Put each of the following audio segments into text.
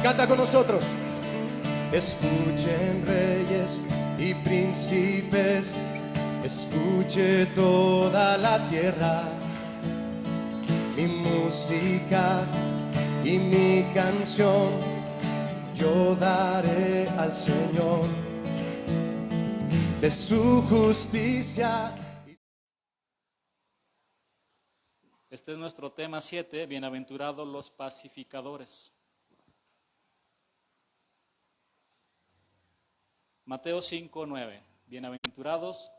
Canta con nosotros. Escuchen reyes y príncipes, escuche toda la tierra, mi música y mi canción yo daré al Señor, de su justicia. Este es nuestro tema 7, bienaventurados los pacificadores. Mateo 5:9, bienaventurados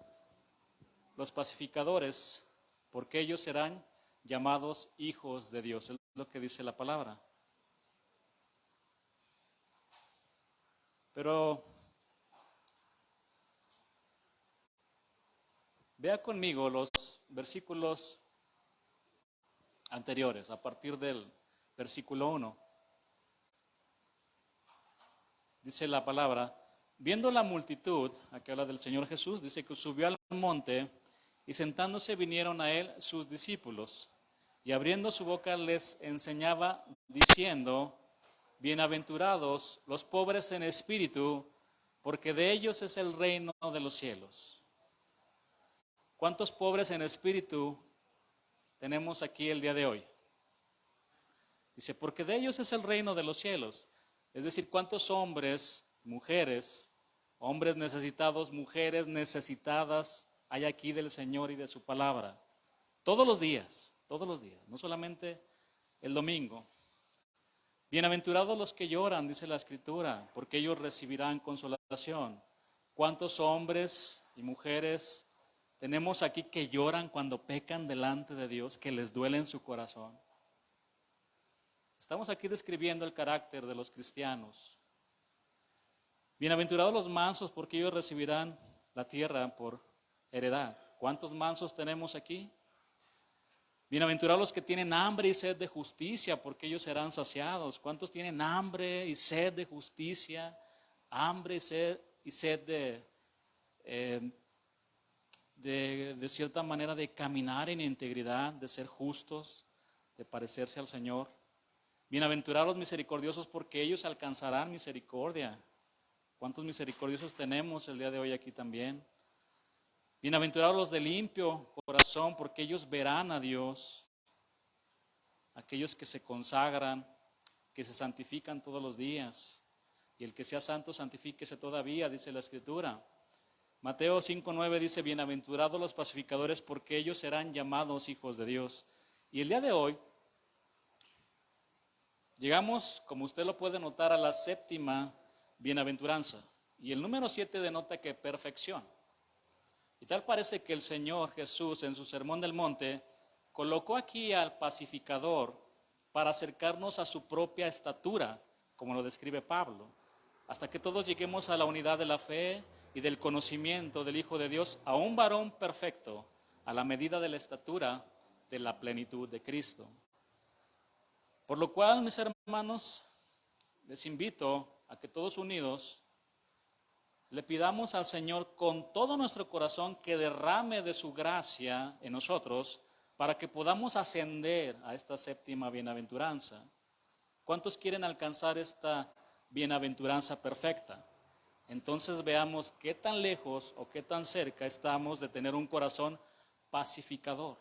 los pacificadores, porque ellos serán llamados hijos de Dios. Es lo que dice la palabra. Pero vea conmigo los versículos anteriores, a partir del versículo 1. Dice la palabra: viendo la multitud, aquí habla del Señor Jesús, dice que subió al monte y sentándose vinieron a él sus discípulos y abriendo su boca les enseñaba diciendo: bienaventurados los pobres en espíritu, porque de ellos es el reino de los cielos. ¿Cuántos pobres en espíritu tenemos aquí el día de hoy? Dice, porque de ellos es el reino de los cielos. Es decir, ¿cuántos hombres, mujeres, hombres necesitados, mujeres necesitadas hay aquí del Señor y de su palabra? Todos los días, no solamente el domingo. Bienaventurados los que lloran, dice la Escritura, porque ellos recibirán consolación. ¿Cuántos hombres y mujeres tenemos aquí que lloran cuando pecan delante de Dios, que les duele en su corazón? Estamos aquí describiendo el carácter de los cristianos. Bienaventurados los mansos, porque ellos recibirán la tierra por heredad. ¿Cuántos mansos tenemos aquí? Bienaventurados los que tienen hambre y sed de justicia, porque ellos serán saciados. ¿Cuántos tienen hambre y sed de justicia? Hambre y sed de cierta manera de caminar en integridad, de ser justos, de parecerse al Señor. Bienaventurados los misericordiosos, porque ellos alcanzarán misericordia. ¿Cuántos misericordiosos tenemos el día de hoy aquí también? Bienaventurados los de limpio corazón, porque ellos verán a Dios. Aquellos que se consagran, que se santifican todos los días. Y el que sea santo, santifíquese todavía, dice la Escritura. Mateo 5:9 dice, bienaventurados los pacificadores, porque ellos serán llamados hijos de Dios. Y el día de hoy llegamos, como usted lo puede notar, a la séptima bienaventuranza. Y el número 7 denota que perfección. Y tal parece que el Señor Jesús en su Sermón del Monte colocó aquí al pacificador para acercarnos a su propia estatura, como lo describe Pablo, hasta que todos lleguemos a la unidad de la fe y del conocimiento del Hijo de Dios, a un varón perfecto, a la medida de la estatura de la plenitud de Cristo. Por lo cual, mis hermanos, les invito a que todos unidos le pidamos al Señor con todo nuestro corazón que derrame de su gracia en nosotros para que podamos ascender a esta séptima bienaventuranza. ¿Cuántos quieren alcanzar esta bienaventuranza perfecta? Entonces veamos qué tan lejos o qué tan cerca estamos de tener un corazón pacificador.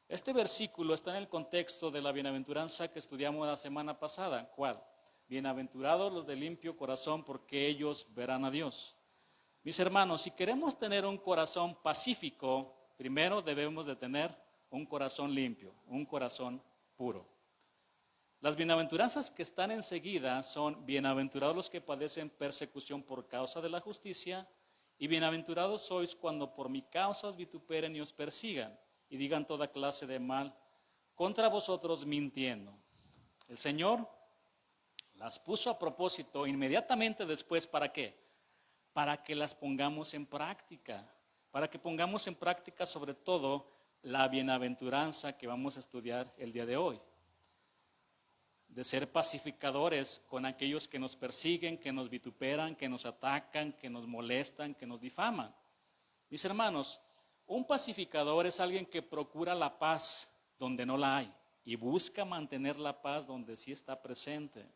Este versículo está en el contexto de la bienaventuranza que estudiamos la semana pasada. ¿Cuál? Bienaventurados los de limpio corazón, porque ellos verán a Dios. Mis hermanos, si queremos tener un corazón pacífico, primero debemos de tener un corazón limpio, un corazón puro. Las bienaventuranzas que están enseguida son: bienaventurados los que padecen persecución por causa de la justicia, y bienaventurados sois cuando por mi causa os vituperen y os persigan, y digan toda clase de mal contra vosotros mintiendo. El Señor las puso a propósito inmediatamente después, ¿para qué? Para que las pongamos en práctica, para que pongamos en práctica sobre todo la bienaventuranza que vamos a estudiar el día de hoy. De ser pacificadores con aquellos que nos persiguen, que nos vituperan, que nos atacan, que nos molestan, que nos difaman. Mis hermanos, un pacificador es alguien que procura la paz donde no la hay y busca mantener la paz donde sí está presente.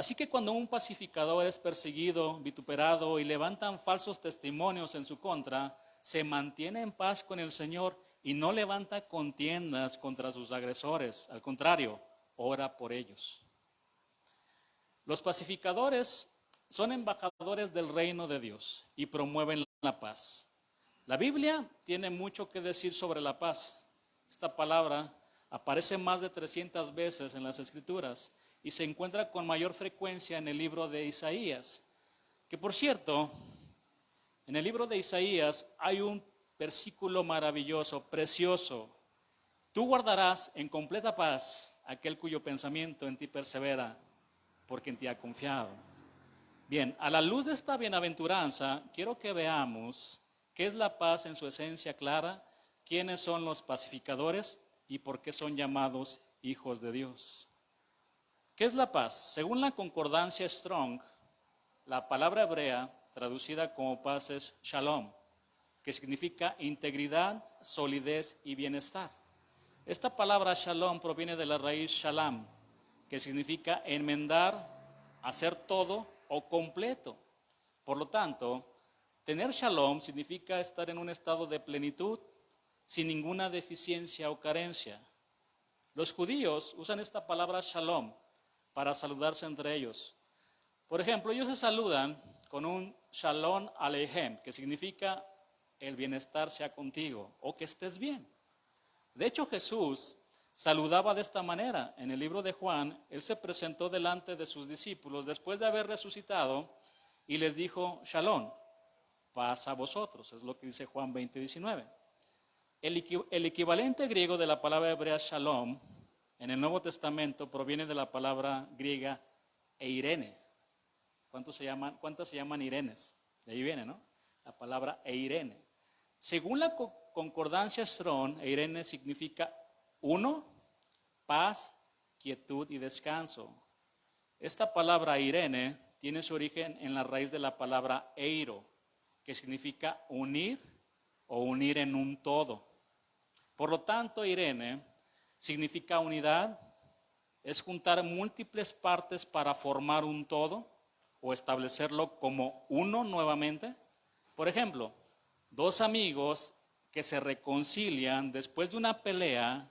Así que cuando un pacificador es perseguido, vituperado y levantan falsos testimonios en su contra, se mantiene en paz con el Señor y no levanta contiendas contra sus agresores. Al contrario, ora por ellos. Los pacificadores son embajadores del reino de Dios y promueven la paz. La Biblia tiene mucho que decir sobre la paz. Esta palabra aparece más de 300 veces en las Escrituras y se encuentra con mayor frecuencia en el libro de Isaías. Que por cierto, en el libro de Isaías hay un versículo maravilloso, precioso. Tú guardarás en completa paz aquel cuyo pensamiento en ti persevera, porque en ti ha confiado. Bien, a la luz de esta bienaventuranza, quiero que veamos qué es la paz en su esencia clara, quiénes son los pacificadores y por qué son llamados hijos de Dios. ¿Qué es la paz? Según la concordancia Strong, la palabra hebrea traducida como paz es shalom, que significa integridad, solidez y bienestar. Esta palabra shalom proviene de la raíz shalom, que significa enmendar, hacer todo o completo. Por lo tanto, tener shalom significa estar en un estado de plenitud, sin ninguna deficiencia o carencia. Los judíos usan esta palabra shalom para saludarse entre ellos. Por ejemplo, ellos se saludan con un shalom aleichem, que significa el bienestar sea contigo o que estés bien. De hecho, Jesús saludaba de esta manera. En el libro de Juan, él se presentó delante de sus discípulos después de haber resucitado y les dijo, shalom, paz a vosotros. Es lo que dice Juan 20:19. El equivalente griego de la palabra hebrea shalom en el Nuevo Testamento proviene de la palabra griega eirene. ¿Cuántas se llaman Irenes? De ahí viene, ¿no? La palabra eirene. Según la concordancia Strong, eirene significa uno, paz, quietud y descanso. Esta palabra eirene tiene su origen en la raíz de la palabra eiro, que significa unir o unir en un todo. Por lo tanto, eirene significa unidad, es juntar múltiples partes para formar un todo o establecerlo como uno nuevamente. Por ejemplo, dos amigos que se reconcilian después de una pelea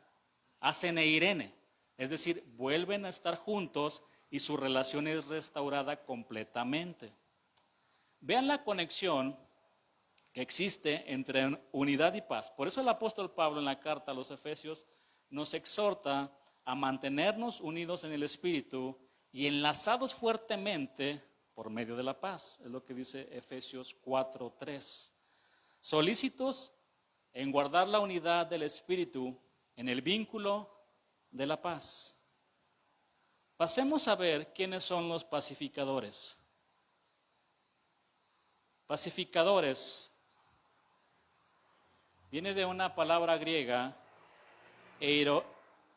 hacen eirene, es decir, vuelven a estar juntos y su relación es restaurada completamente. Vean la conexión que existe entre unidad y paz. Por eso el apóstol Pablo en la carta a los Efesios nos exhorta a mantenernos unidos en el Espíritu y enlazados fuertemente por medio de la paz. Es lo que dice Efesios 4:3. Solícitos en guardar la unidad del Espíritu en el vínculo de la paz. Pasemos a ver quiénes son los pacificadores. Pacificadores viene de una palabra griega,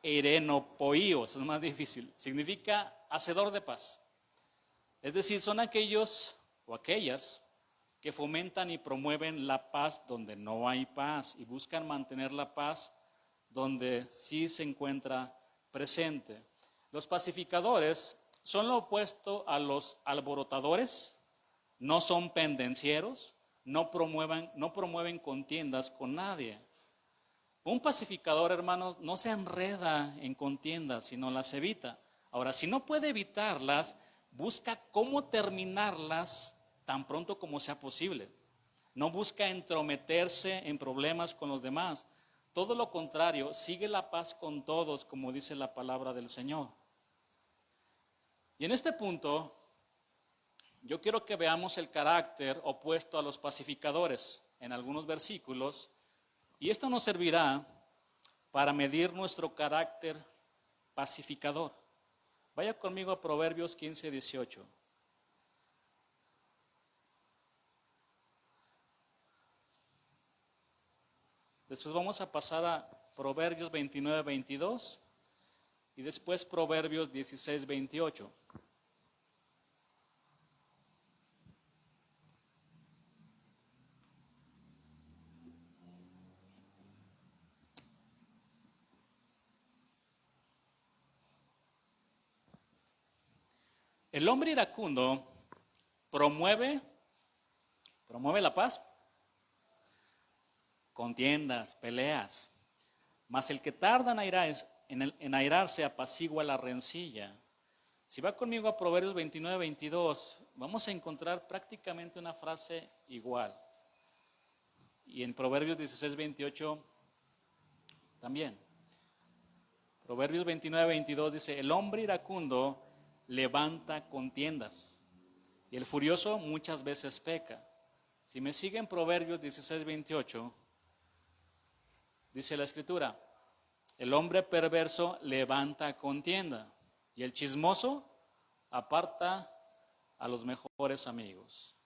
eirenopoios, es más difícil, significa hacedor de paz. Es decir, son aquellos o aquellas que fomentan y promueven la paz donde no hay paz y buscan mantener la paz donde sí se encuentra presente. Los pacificadores son lo opuesto a los alborotadores, no son pendencieros, no promueven contiendas con nadie. Un pacificador, hermanos, no se enreda en contiendas, sino las evita. Ahora, si no puede evitarlas, busca cómo terminarlas tan pronto como sea posible. No busca entrometerse en problemas con los demás. Todo lo contrario, sigue la paz con todos, como dice la palabra del Señor. Y en este punto, yo quiero que veamos el carácter opuesto a los pacificadores en algunos versículos, y esto nos servirá para medir nuestro carácter pacificador. Vaya conmigo a Proverbios 15:18. Después vamos a pasar a Proverbios 29:22 y después Proverbios 16:28. El hombre iracundo promueve la paz, contiendas, peleas, mas el que tarda en airarse apacigua la rencilla. Si va conmigo a Proverbios 29, 22, vamos a encontrar prácticamente una frase igual. Y en Proverbios 16, 28 también. Proverbios 29, 22 dice, el hombre iracundo levanta contiendas y el furioso muchas veces peca. Si me siguen Proverbios 16, 28, dice la Escritura, el hombre perverso levanta contienda y el chismoso aparta a los mejores amigos.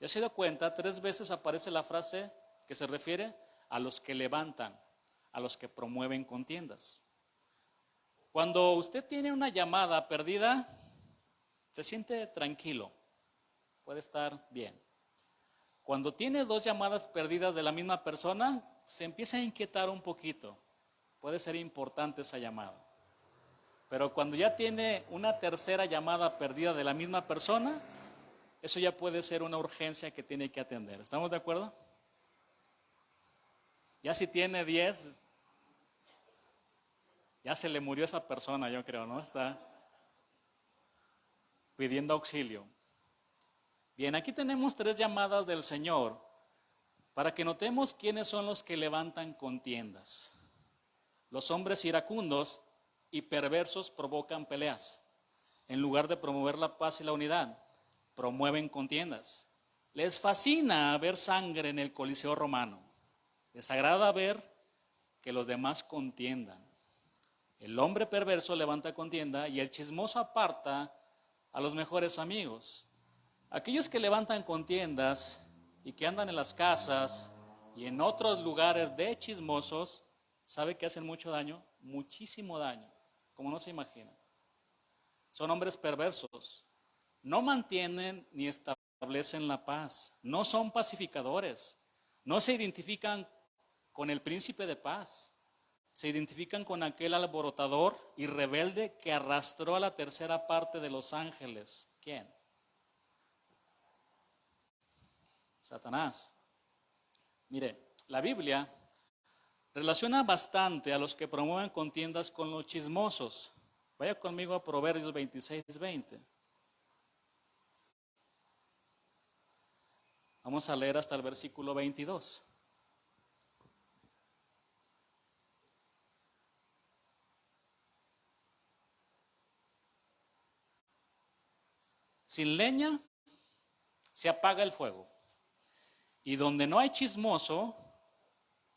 ¿Ya se dio cuenta? 3 veces aparece la frase que se refiere a los que levantan, a los que promueven contiendas. Cuando usted tiene una llamada perdida, se siente tranquilo, puede estar bien. Cuando tiene 2 llamadas perdidas de la misma persona, se empieza a inquietar un poquito. Puede ser importante esa llamada. Pero cuando ya tiene una tercera llamada perdida de la misma persona, eso ya puede ser una urgencia que tiene que atender. ¿Estamos de acuerdo? Ya si tiene 10, ya se le murió esa persona, yo creo, ¿no? Está pidiendo auxilio. Bien, aquí tenemos 3 llamadas del Señor para que notemos quiénes son los que levantan contiendas. Los hombres iracundos y perversos provocan peleas. En lugar de promover la paz y la unidad, promueven contiendas. Les fascina ver sangre en el Coliseo romano. Les agrada ver que los demás contiendan. El hombre perverso levanta contienda y el chismoso aparta a los mejores amigos. Aquellos que levantan contiendas y que andan en las casas y en otros lugares de chismosos, ¿sabe que hacen mucho daño? Muchísimo daño, como no se imagina. Son hombres perversos. No mantienen ni establecen la paz. No son pacificadores. No se identifican con el príncipe de paz. Se identifican con aquel alborotador y rebelde que arrastró a la tercera parte de los ángeles. ¿Quién? Satanás. Mire, la Biblia relaciona bastante a los que promueven contiendas con los chismosos. Vaya conmigo a Proverbios 26, 20. Vamos a leer hasta el versículo 22. Sin leña se apaga el fuego, y donde no hay chismoso,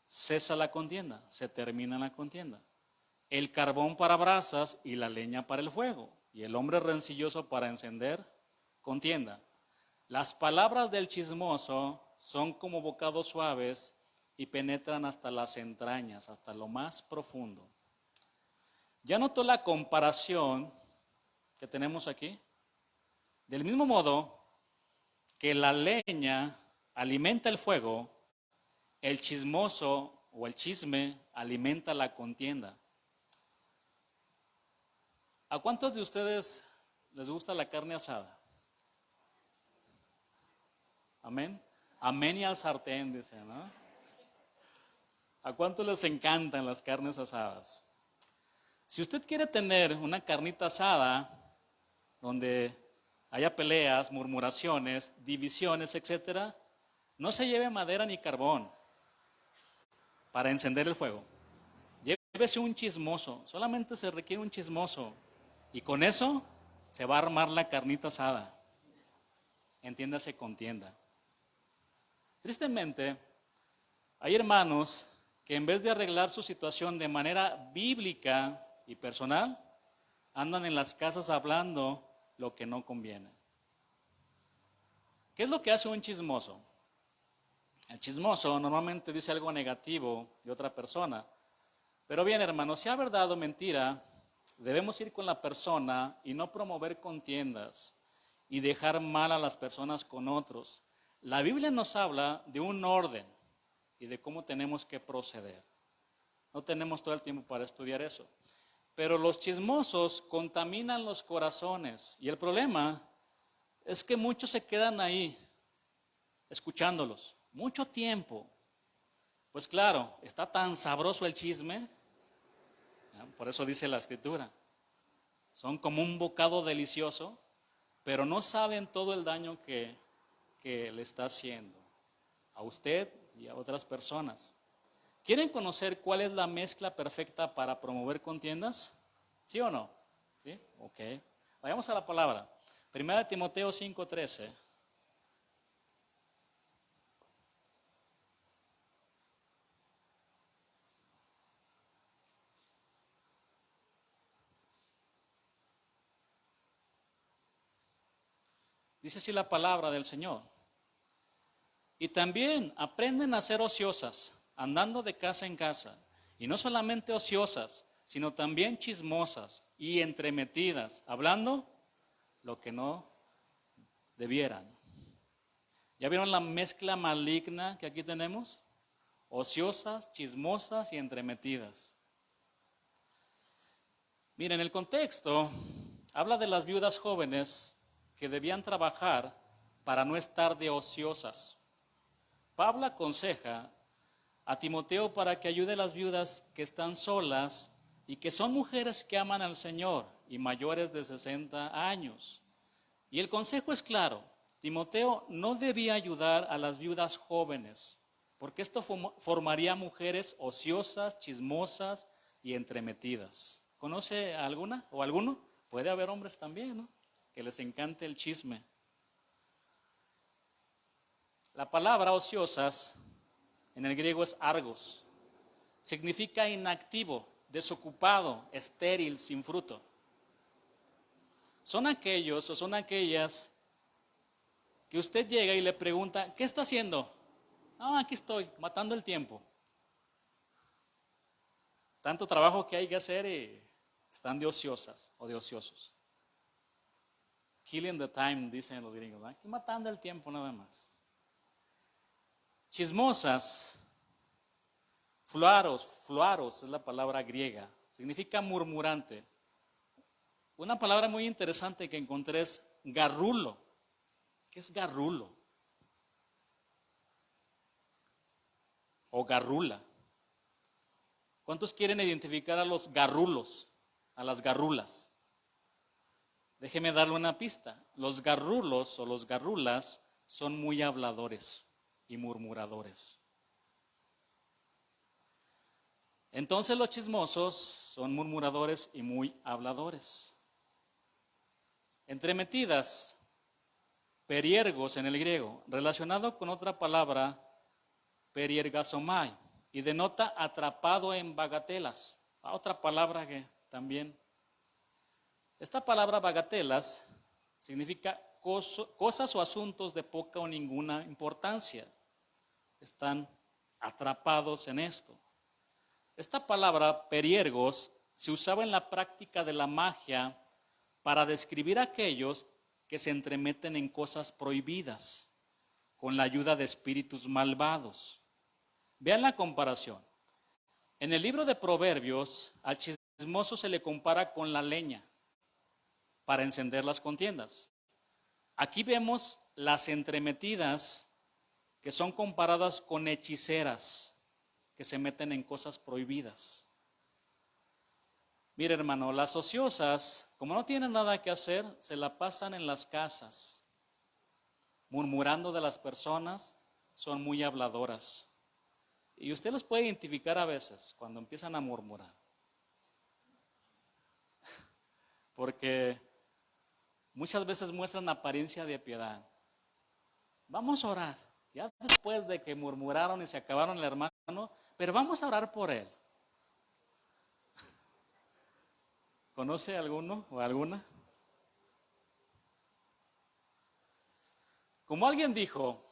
cesa la contienda, se termina la contienda. El carbón para brasas y la leña para el fuego, y el hombre rencilloso para encender contienda. Las palabras del chismoso son como bocados suaves y penetran hasta las entrañas, hasta lo más profundo. ¿Ya notó la comparación que tenemos aquí? Del mismo modo que la leña alimenta el fuego, el chismoso o el chisme alimenta la contienda. ¿A cuántos de ustedes les gusta la carne asada? Amén. Amén y al sartén, dice, ¿no? ¿A cuántos les encantan las carnes asadas? Si usted quiere tener una carnita asada donde haya peleas, murmuraciones, divisiones, etcétera, no se lleve madera ni carbón para encender el fuego. Llévese un chismoso, solamente se requiere un chismoso y con eso se va a armar la carnita asada. Entiéndase, contienda. Tristemente, hay hermanos que en vez de arreglar su situación de manera bíblica y personal, andan en las casas hablando lo que no conviene. ¿Qué es lo que hace un chismoso? El chismoso normalmente dice algo negativo de otra persona. Pero bien, hermanos, sea verdad o mentira, debemos ir con la persona y no promover contiendas y dejar mal a las personas con otros. La Biblia nos habla de un orden y de cómo tenemos que proceder. No tenemos todo el tiempo para estudiar eso. Pero los chismosos contaminan los corazones. Y el problema es que muchos se quedan ahí, escuchándolos, mucho tiempo. Pues claro, está tan sabroso el chisme, por eso dice la Escritura. Son como un bocado delicioso, pero no saben todo el daño que le está haciendo a usted y a otras personas. ¿Quieren conocer cuál es la mezcla perfecta para promover contiendas? ¿Sí o no? ¿Sí? Ok. Vayamos a la palabra. 1 Timoteo 5:13. Dice así la palabra del Señor. Y también aprenden a ser ociosas, andando de casa en casa. Y no solamente ociosas, sino también chismosas y entremetidas, hablando lo que no debieran. ¿Ya vieron la mezcla maligna que aquí tenemos? Ociosas, chismosas y entremetidas. Miren, el contexto habla de las viudas jóvenes que debían trabajar para no estar de ociosas. Pablo aconseja a Timoteo para que ayude a las viudas que están solas y que son mujeres que aman al Señor y mayores de 60 años. Y el consejo es claro, Timoteo no debía ayudar a las viudas jóvenes, porque esto formaría mujeres ociosas, chismosas y entremetidas. ¿Conoce a alguna o alguno? Puede haber hombres también, ¿no?, que les encante el chisme. La palabra ociosas en el griego es argos. Significa inactivo, desocupado, estéril, sin fruto. Son aquellos o son aquellas que usted llega y le pregunta, ¿qué está haciendo? Aquí estoy, matando el tiempo. Tanto trabajo que hay que hacer y están de ociosas o de ociosos. Killing the time, dicen los gringos, aquí matando el tiempo nada más. Chismosas, fluaros es la palabra griega, significa murmurante. Una palabra muy interesante que encontré es garrulo. ¿Qué es garrulo? O garrula. ¿Cuántos quieren identificar a los garrulos, a las garrulas? Déjeme darle una pista. Los garrulos o los garrulas son muy habladores y murmuradores. Entonces los chismosos son murmuradores y muy habladores. Entremetidas, periergos en el griego, relacionado con otra palabra, periergasomai, y denota atrapado en bagatelas. Otra palabra que también. Esta palabra bagatelas significa cosas o asuntos de poca o ninguna importancia. Están atrapados en esto. Esta palabra periergos se usaba en la práctica de la magia para describir a aquellos que se entremeten en cosas prohibidas con la ayuda de espíritus malvados. Vean la comparación. En el libro de Proverbios, al chismoso se le compara con la leña para encender las contiendas. Aquí vemos las entremetidas que son comparadas con hechiceras que se meten en cosas prohibidas. Mire, hermano, las ociosas, como no tienen nada que hacer, se la pasan en las casas, murmurando de las personas, son muy habladoras. Y usted los puede identificar a veces cuando empiezan a murmurar. Porque muchas veces muestran apariencia de piedad. Vamos a orar. Ya después de que murmuraron y se acabaron el hermano, pero vamos a orar por él. ¿Conoce alguno o alguna? Como alguien dijo,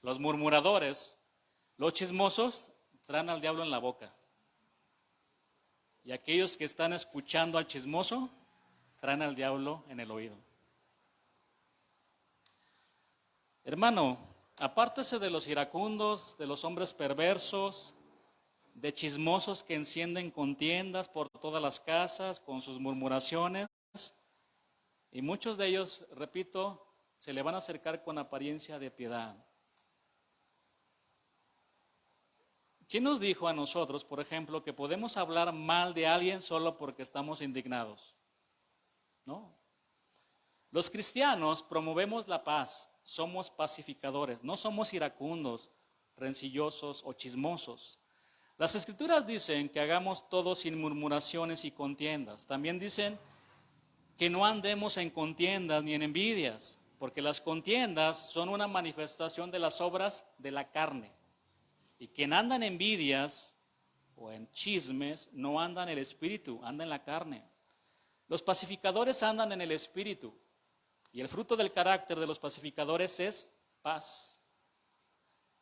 los murmuradores, los chismosos, traen al diablo en la boca. Y aquellos que están escuchando al chismoso, traen al diablo en el oído. Hermano, apártese de los iracundos, de los hombres perversos, de chismosos que encienden contiendas por todas las casas con sus murmuraciones. Y muchos de ellos, repito, se le van a acercar con apariencia de piedad. ¿Quién nos dijo a nosotros, por ejemplo, que podemos hablar mal de alguien solo porque estamos indignados? No. Los cristianos promovemos la paz, somos pacificadores, no somos iracundos, rencillosos o chismosos. Las Escrituras dicen que hagamos todo sin murmuraciones y contiendas. También dicen que no andemos en contiendas ni en envidias, porque las contiendas son una manifestación de las obras de la carne. Y quien anda en envidias o en chismes no anda en el espíritu, anda en la carne. Los pacificadores andan en el espíritu. Y el fruto del carácter de los pacificadores es paz.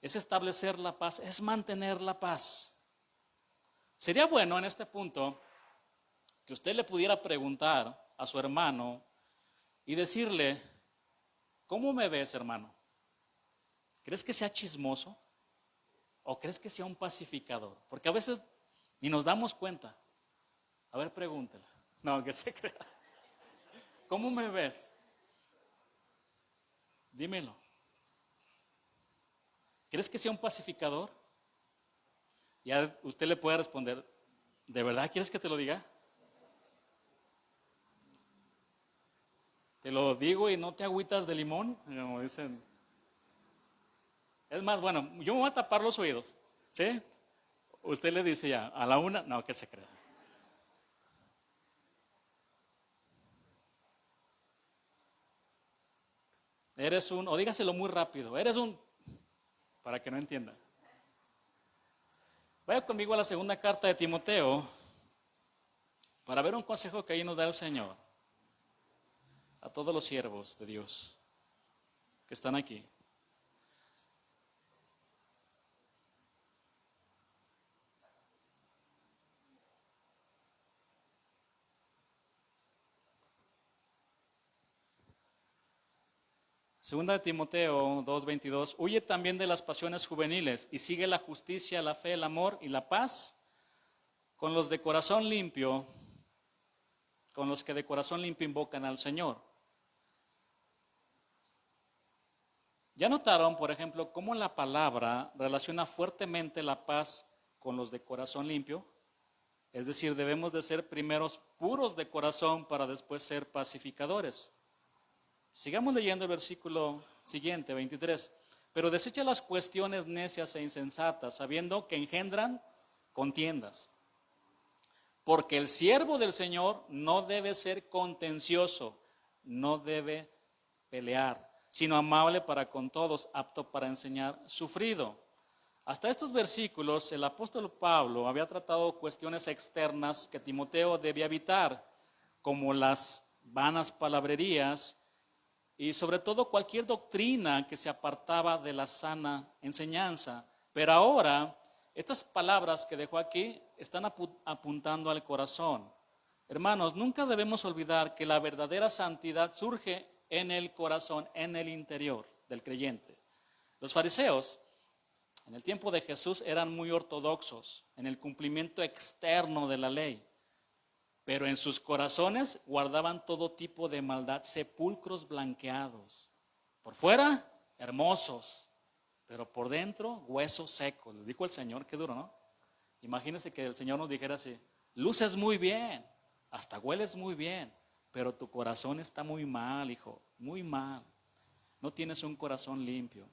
Es establecer la paz, es mantener la paz. Sería bueno en este punto que usted le pudiera preguntar a su hermano y decirle, ¿cómo me ves, hermano? ¿Crees que sea chismoso? ¿O crees que sea un pacificador? Porque a veces ni nos damos cuenta. A ver, pregúntale. No, que se crea. ¿Cómo me ves? Dímelo. ¿Crees que sea un pacificador? Ya usted le puede responder, ¿de verdad quieres que te lo diga? Te lo digo y no te agüitas de limón, como dicen. Es más, bueno, yo me voy a tapar los oídos, ¿sí? Usted le dice ya, a la una, no, que se crea. Eres un, o dígaselo muy rápido, eres un, para que no entienda. Vaya conmigo a la segunda carta de Timoteo para ver un consejo que ahí nos da el Señor a todos los siervos de Dios que están aquí. Segunda de Timoteo 2:22, huye también de las pasiones juveniles y sigue la justicia, la fe, el amor y la paz con los de corazón limpio, con los que de corazón limpio invocan al Señor. ¿Ya notaron, por ejemplo, cómo la palabra relaciona fuertemente la paz con los de corazón limpio? Es decir, debemos de ser primeros puros de corazón para después ser pacificadores. Sigamos leyendo el versículo siguiente, 23. Pero desecha las cuestiones necias e insensatas, sabiendo que engendran contiendas. Porque el siervo del Señor no debe ser contencioso, no debe pelear, sino amable para con todos, apto para enseñar, sufrido. Hasta estos versículos, el apóstol Pablo había tratado cuestiones externas que Timoteo debía evitar, como las vanas palabrerías, y sobre todo cualquier doctrina que se apartaba de la sana enseñanza. Pero ahora, estas palabras que dejó aquí están apuntando al corazón. Hermanos, nunca debemos olvidar que la verdadera santidad surge en el corazón, en el interior del creyente. Los fariseos, en el tiempo de Jesús, eran muy ortodoxos en el cumplimiento externo de la ley. Pero en sus corazones guardaban todo tipo de maldad, sepulcros blanqueados. Por fuera, hermosos, pero por dentro, huesos secos. Les dijo el Señor, qué duro, ¿no? Imagínense que el Señor nos dijera así, luces muy bien, hasta hueles muy bien, pero tu corazón está muy mal, hijo, muy mal. No tienes un corazón limpio.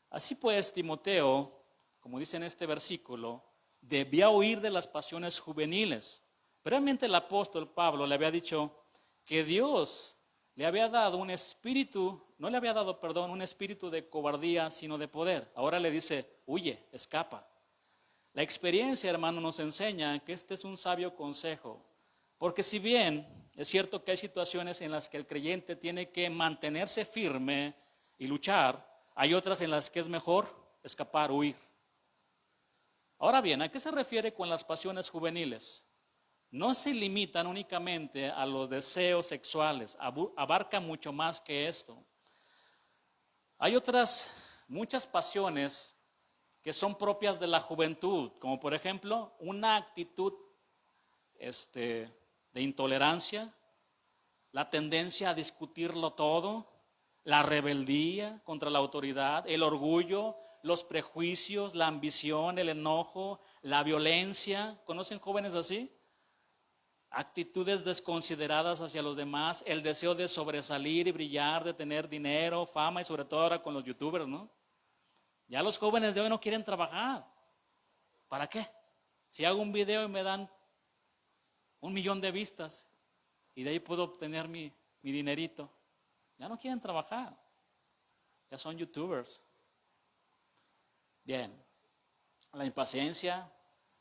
Así pues, Timoteo, como dice en este versículo, debía huir de las pasiones juveniles. Previamente el apóstol Pablo le había dicho que Dios le había dado un espíritu, no le había dado, perdón, un espíritu de cobardía, sino de poder. Ahora le dice, huye, escapa. La experiencia, hermano, nos enseña que este es un sabio consejo, porque si bien es cierto que hay situaciones en las que el creyente tiene que mantenerse firme y luchar, hay otras en las que es mejor escapar, huir. Ahora bien, ¿a qué se refiere con las pasiones juveniles? No se limitan únicamente a los deseos sexuales, abarca mucho más que esto. Hay otras muchas pasiones que son propias de la juventud, como por ejemplo una actitud de intolerancia, la tendencia a discutirlo todo, la rebeldía contra la autoridad, el orgullo, los prejuicios, la ambición, el enojo, la violencia. ¿Conocen jóvenes así? Actitudes desconsideradas hacia los demás, el deseo de sobresalir y brillar, de tener dinero, fama y sobre todo ahora con los youtubers, ¿no? Ya los jóvenes de hoy no quieren trabajar. ¿Para qué? Si hago un video y me dan 1,000,000 de vistas y de ahí puedo obtener mi dinerito. Ya no quieren trabajar. Ya son youtubers. Bien. La impaciencia,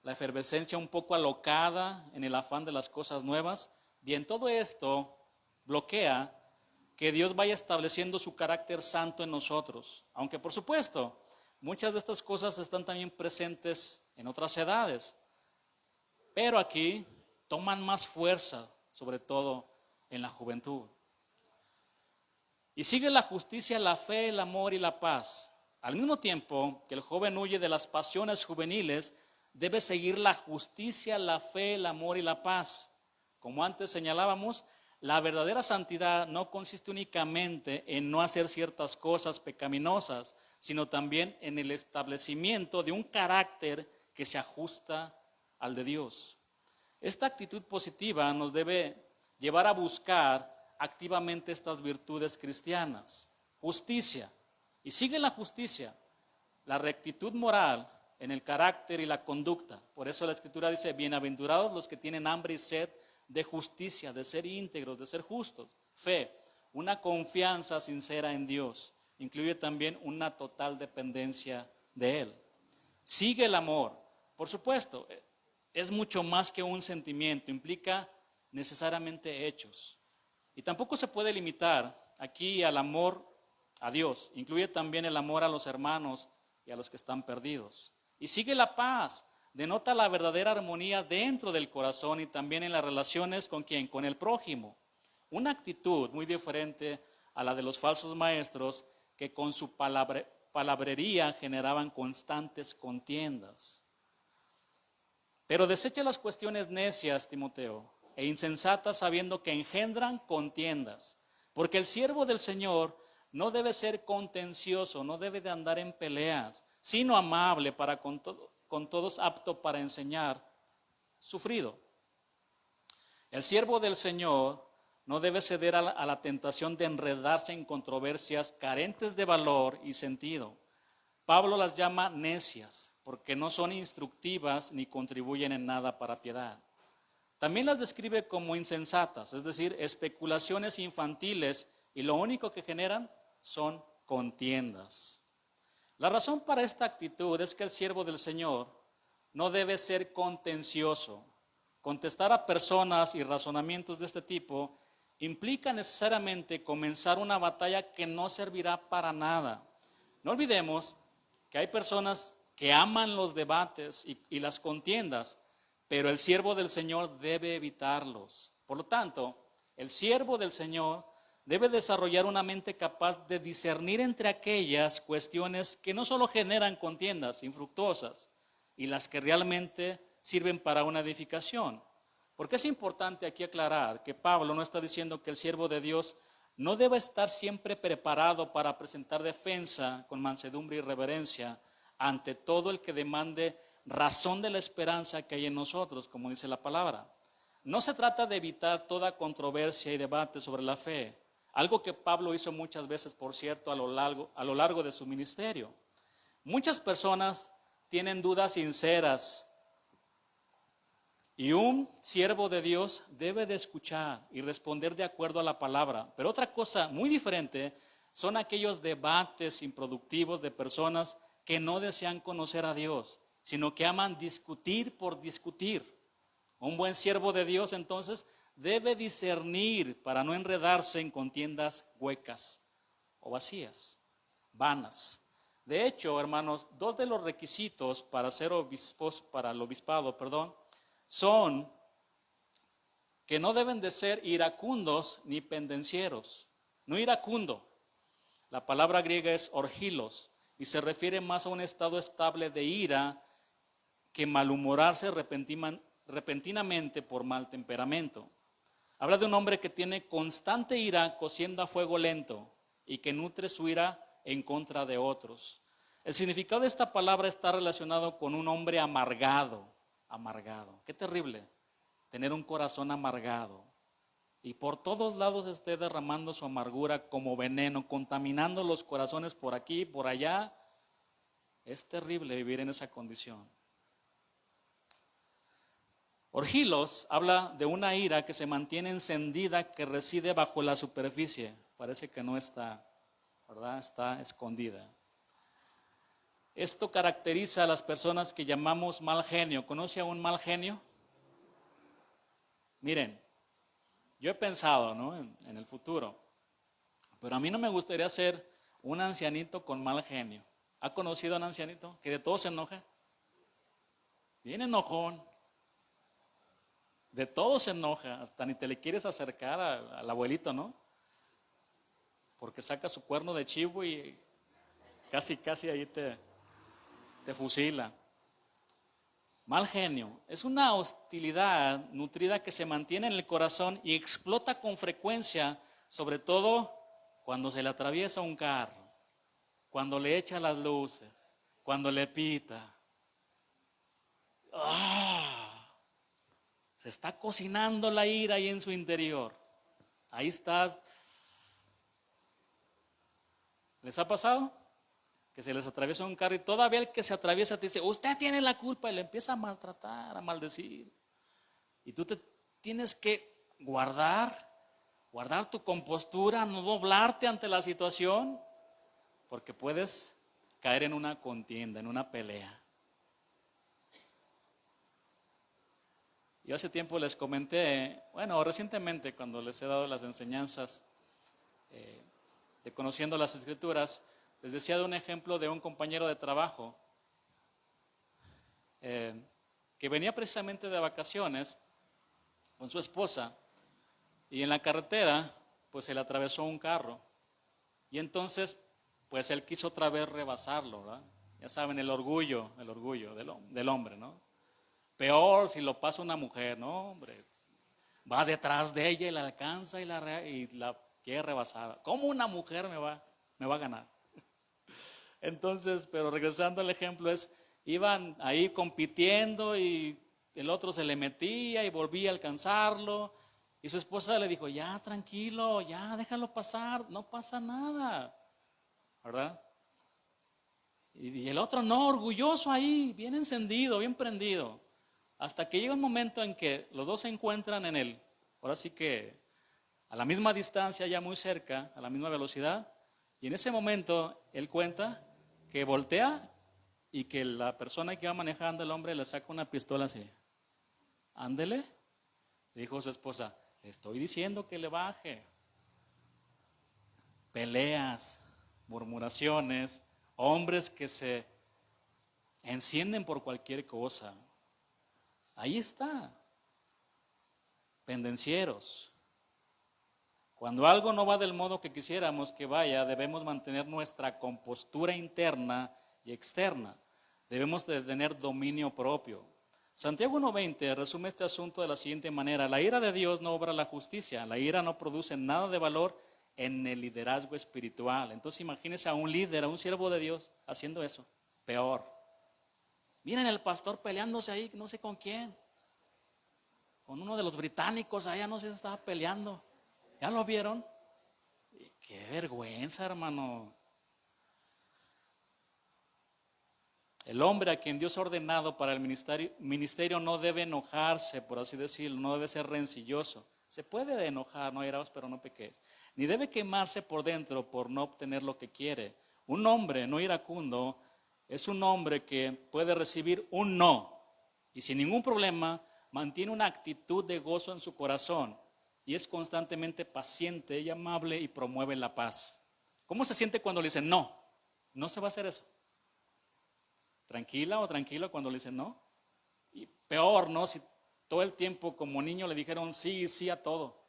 la efervescencia un poco alocada en el afán de las cosas nuevas. Bien, todo esto bloquea que Dios vaya estableciendo su carácter santo en nosotros. Aunque por supuesto, muchas de estas cosas están también presentes en otras edades. Pero aquí toman más fuerza, sobre todo en la juventud. Y sigue la justicia, la fe, el amor y la paz. Al mismo tiempo que el joven huye de las pasiones juveniles, debe seguir la justicia, la fe, el amor y la paz. Como antes señalábamos, la verdadera santidad no consiste únicamente en no hacer ciertas cosas pecaminosas, sino también en el establecimiento de un carácter que se ajusta al de Dios. Esta actitud positiva nos debe llevar a buscar activamente estas virtudes cristianas. Justicia. Y sigue la justicia, la rectitud moral en el carácter y la conducta. Por eso la Escritura dice, bienaventurados los que tienen hambre y sed de justicia, de ser íntegros, de ser justos. Fe, una confianza sincera en Dios. Incluye también una total dependencia de Él. Sigue el amor. Por supuesto, es mucho más que un sentimiento, implica necesariamente hechos. Y tampoco se puede limitar aquí al amor a Dios. Incluye también el amor a los hermanos y a los que están perdidos. Y sigue la paz. Denota la verdadera armonía dentro del corazón y también en las relaciones con ¿quién? Con el prójimo. Una actitud muy diferente a la de los falsos maestros que con su palabrería generaban constantes contiendas. Pero desecha las cuestiones necias, Timoteo, e insensatas, sabiendo que engendran contiendas. Porque el siervo del Señor no debe ser contencioso, no debe de andar en peleas, sino amable para con todos, apto para enseñar, sufrido. El siervo del Señor no debe ceder a la tentación de enredarse en controversias carentes de valor y sentido. Pablo las llama necias, porque no son instructivas ni contribuyen en nada para piedad. También las describe como insensatas, es decir, especulaciones infantiles, y lo único que generan son contiendas. La razón para esta actitud es que el siervo del Señor no debe ser contencioso. Contestar a personas y razonamientos de este tipo implica necesariamente comenzar una batalla que no servirá para nada. No olvidemos que hay personas que aman los debates y las contiendas, pero el siervo del Señor debe evitarlos. Por lo tanto, el siervo del Señor debe desarrollar una mente capaz de discernir entre aquellas cuestiones que no solo generan contiendas infructuosas y las que realmente sirven para una edificación. Porque es importante aquí aclarar que Pablo no está diciendo que el siervo de Dios no debe estar siempre preparado para presentar defensa con mansedumbre y reverencia ante todo el que demande razón de la esperanza que hay en nosotros, como dice la palabra. No se trata de evitar toda controversia y debate sobre la fe, algo que Pablo hizo muchas veces, por cierto, a lo largo de su ministerio. Muchas personas tienen dudas sinceras y un siervo de Dios debe de escuchar y responder de acuerdo a la palabra. Pero otra cosa muy diferente son aquellos debates improductivos de personas que no desean conocer a Dios, sino que aman discutir por discutir. Un buen siervo de Dios entonces debe discernir para no enredarse en contiendas huecas o vacías, vanas. De hecho, hermanos, dos de los requisitos para ser obispos, para el obispado, son que no deben de ser iracundos ni pendencieros. No iracundo. La palabra griega es orgilos. y se refiere más a un estado estable de ira que malhumorarse repentinamente por mal temperamento. Habla de un hombre que tiene constante ira cociendo a fuego lento y que nutre su ira en contra de otros. El significado de esta palabra está relacionado con un hombre amargado. Qué terrible tener un corazón amargado y por todos lados esté derramando su amargura como veneno, contaminando los corazones por aquí y por allá. Es terrible vivir en esa condición. Orgilos habla de una ira que se mantiene encendida, que reside bajo la superficie. Parece que no está, ¿verdad? Está escondida. Esto caracteriza a las personas que llamamos mal genio. ¿Conoce a un mal genio? Miren, yo he pensado, ¿no?, en el futuro, pero a mí no me gustaría ser un ancianito con mal genio. ¿Ha conocido a un ancianito que de todo se enoja? Bien enojón. De todo se enoja, hasta ni te le quieres acercar al abuelito, ¿no? Porque saca su cuerno de chivo y casi ahí te fusila. Mal genio es una hostilidad nutrida que se mantiene en el corazón y explota con frecuencia, sobre todo cuando se le atraviesa un carro, cuando le echa las luces, cuando le pita. Se está cocinando la ira ahí en su interior. Ahí estás. ¿Les ha pasado? Que se les atraviesa un carro y todavía el que se atraviesa te dice, usted tiene la culpa, y le empieza a maltratar, a maldecir. Y tú te tienes que guardar tu compostura, no doblarte ante la situación, porque puedes caer en una contienda, en una pelea. Yo hace tiempo les comenté, recientemente cuando les he dado las enseñanzas de Conociendo las Escrituras, les decía de un ejemplo de un compañero de trabajo que venía precisamente de vacaciones con su esposa y en la carretera pues se le atravesó un carro y entonces pues él quiso otra vez rebasarlo, ¿verdad? Ya saben, el orgullo del hombre, ¿no? Peor si lo pasa una mujer, ¿no? Hombre, va detrás de ella y la alcanza y la quiere rebasar. ¿Cómo una mujer me va a ganar? Entonces, pero regresando al ejemplo, iban ahí compitiendo y el otro se le metía y volvía a alcanzarlo. Y su esposa le dijo, ya tranquilo, ya déjalo pasar, no pasa nada, ¿verdad? Y el otro no, orgulloso ahí, bien encendido, bien prendido. Hasta que llega un momento en que los dos se encuentran ahora sí que a la misma distancia, ya muy cerca, a la misma velocidad. Y en ese momento él cuenta que voltea y que la persona que iba manejando, el hombre, le saca una pistola así. Ándele, dijo su esposa, le estoy diciendo que le baje. Peleas, murmuraciones, hombres que se encienden por cualquier cosa. Ahí está. Pendencieros. Cuando algo no va del modo que quisiéramos que vaya, debemos mantener nuestra compostura interna y externa. Debemos de tener dominio propio. Santiago 1:20 resume este asunto de la siguiente manera: la ira de Dios no obra la justicia, la ira no produce nada de valor en el liderazgo espiritual. Entonces imagínense a un líder, a un siervo de Dios haciendo eso, peor. Miren el pastor peleándose ahí, no sé con quién, con uno de los británicos allá, no sé si estaba peleando. ¿Ya lo vieron? Qué vergüenza, hermano. El hombre a quien Dios ha ordenado para el ministerio no debe enojarse, por así decirlo, no debe ser rencilloso. Se puede enojar, no iraos, pero no pequéis. Ni debe quemarse por dentro por no obtener lo que quiere. Un hombre no iracundo es un hombre que puede recibir un no y sin ningún problema mantiene una actitud de gozo en su corazón y es constantemente paciente y amable y promueve la paz. ¿Cómo se siente cuando le dicen no? No se va a hacer eso. Tranquila o tranquilo cuando le dicen no. Y peor, ¿no? Si todo el tiempo como niño le dijeron sí, sí a todo.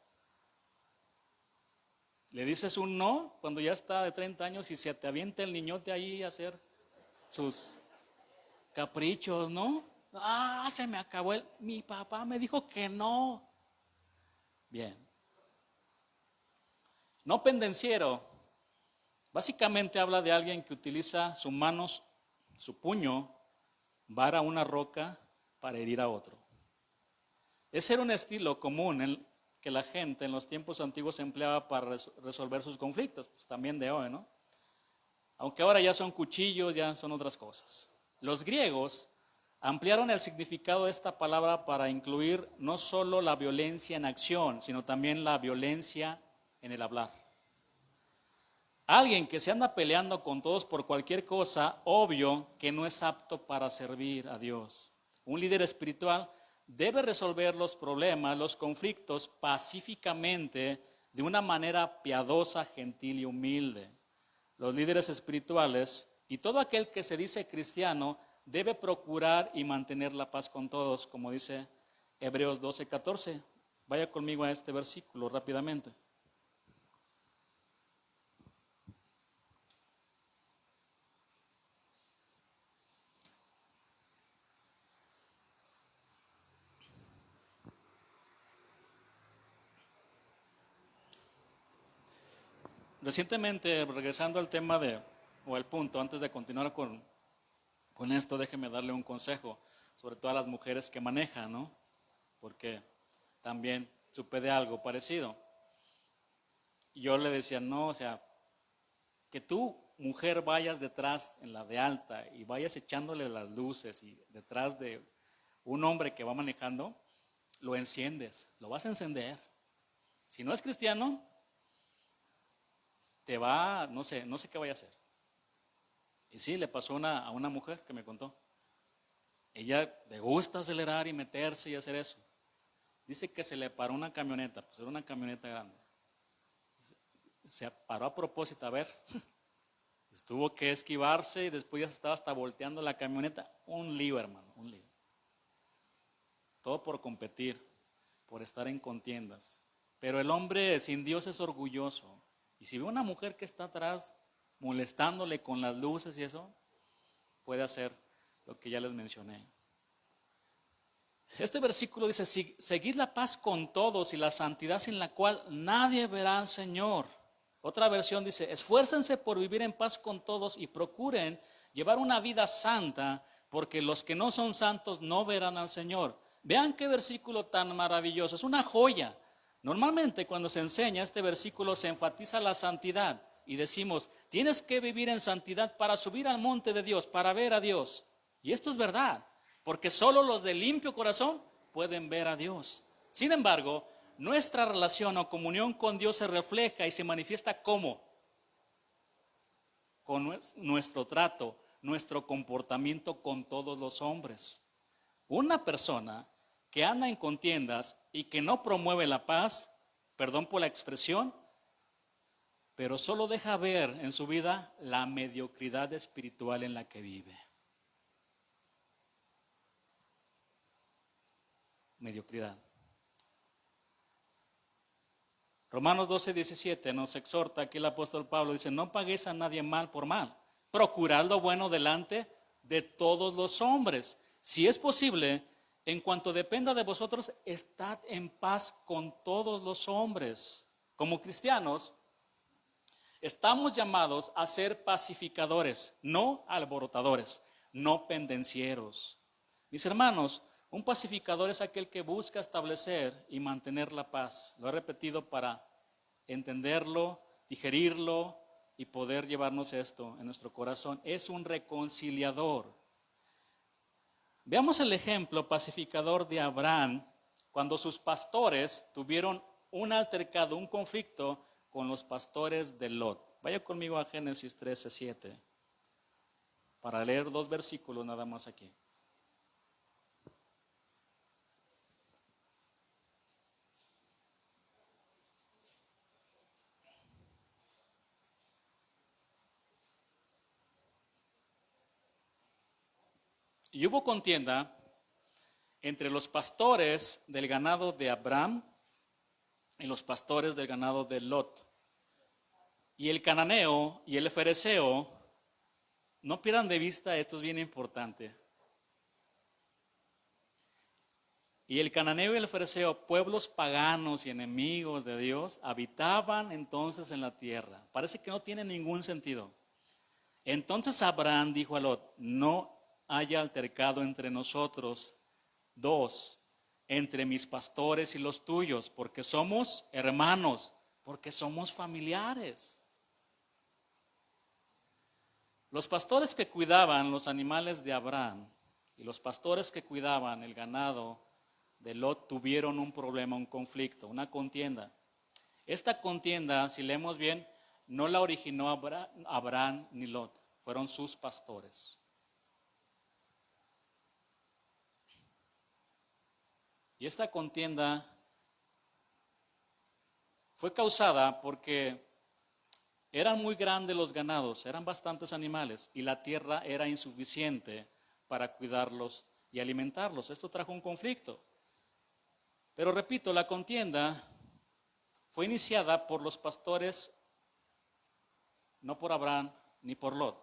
Le dices un no cuando ya está de 30 años y se te avienta el niñote ahí a hacer sus caprichos, ¿no? Ah, se me acabó mi papá me dijo que no. Bien. No pendenciero, básicamente habla de alguien que utiliza sus manos, su puño, vara una roca para herir a otro. Ese era un estilo común que la gente en los tiempos antiguos empleaba para resolver sus conflictos, pues también de hoy, ¿no? Aunque ahora ya son cuchillos, ya son otras cosas. Los griegos ampliaron el significado de esta palabra para incluir no solo la violencia en acción, sino también la violencia en el hablar. Alguien que se anda peleando con todos por cualquier cosa, obvio que no es apto para servir a Dios. Un líder espiritual debe resolver los problemas, los conflictos pacíficamente, de una manera piadosa, gentil y humilde. Los líderes espirituales y todo aquel que se dice cristiano debe procurar y mantener la paz con todos, como dice Hebreos 12:14. Vaya conmigo a este versículo rápidamente. Recientemente, regresando al tema o al punto, antes de continuar con esto, déjeme darle un consejo, sobre todo a las mujeres que manejan, ¿no? Porque también supe de algo parecido. Y yo le decía, no, o sea, que tú, mujer, vayas detrás en la de alta y vayas echándole las luces y detrás de un hombre que va manejando, lo enciendes, lo vas a encender. Si no es cristiano, te va, no sé qué vaya a hacer. Y sí, le pasó a una mujer que me contó. Ella le gusta acelerar y meterse y hacer eso. Dice que se le paró una camioneta, pues era una camioneta grande. Se paró a propósito, a ver. Tuvo que esquivarse y después ya estaba hasta volteando la camioneta. Un lío, hermano, un lío. Todo por competir, por estar en contiendas. Pero el hombre sin Dios es orgulloso. Y si ve una mujer que está atrás molestándole con las luces y eso, puede hacer lo que ya les mencioné. Este versículo dice, seguid la paz con todos y la santidad sin la cual nadie verá al Señor. Otra versión dice, esfuércense por vivir en paz con todos y procuren llevar una vida santa, porque los que no son santos no verán al Señor. Vean qué versículo tan maravilloso, es una joya. Normalmente cuando se enseña este versículo se enfatiza la santidad y decimos, tienes que vivir en santidad para subir al monte de Dios, para ver a Dios. Y esto es verdad, porque solo los de limpio corazón pueden ver a Dios. Sin embargo, nuestra relación o comunión con Dios se refleja y se manifiesta ¿cómo? Con nuestro trato, nuestro comportamiento con todos los hombres. Una persona que anda en contiendas y que no promueve la paz, perdón por la expresión, pero solo deja ver en su vida la mediocridad espiritual en la que vive. Mediocridad. Romanos 12:17 nos exhorta, aquí el apóstol Pablo dice, no paguéis a nadie mal por mal, procurad lo bueno delante de todos los hombres. Si es posible, en cuanto dependa de vosotros, estad en paz con todos los hombres. Como cristianos, estamos llamados a ser pacificadores, no alborotadores, no pendencieros. Mis hermanos, un pacificador es aquel que busca establecer y mantener la paz. Lo he repetido para entenderlo, digerirlo y poder llevarnos esto en nuestro corazón. Es un reconciliador. Veamos el ejemplo pacificador de Abraham cuando sus pastores tuvieron un altercado, un conflicto con los pastores de Lot. Vaya conmigo a Génesis 13:7 para leer 2 versículos nada más aquí. Y hubo contienda entre los pastores del ganado de Abraham y los pastores del ganado de Lot. y el cananeo y el fereceo, no pierdan de vista, esto es bien importante. Y el cananeo y el fereceo, pueblos paganos y enemigos de Dios, habitaban entonces en la tierra. Parece que no tiene ningún sentido. Entonces Abraham dijo a Lot: no haya altercado entre nosotros dos, entre mis pastores y los tuyos, porque somos hermanos, porque somos familiares. Los pastores que cuidaban los animales de Abraham y los pastores que cuidaban el ganado de Lot tuvieron un problema, un conflicto, una contienda. Esta contienda, si leemos bien, no la originó Abraham ni Lot, fueron sus pastores. Y esta contienda fue causada porque eran muy grandes los ganados, eran bastantes animales y la tierra era insuficiente para cuidarlos y alimentarlos. Esto trajo un conflicto. Pero repito, la contienda fue iniciada por los pastores, no por Abraham ni por Lot.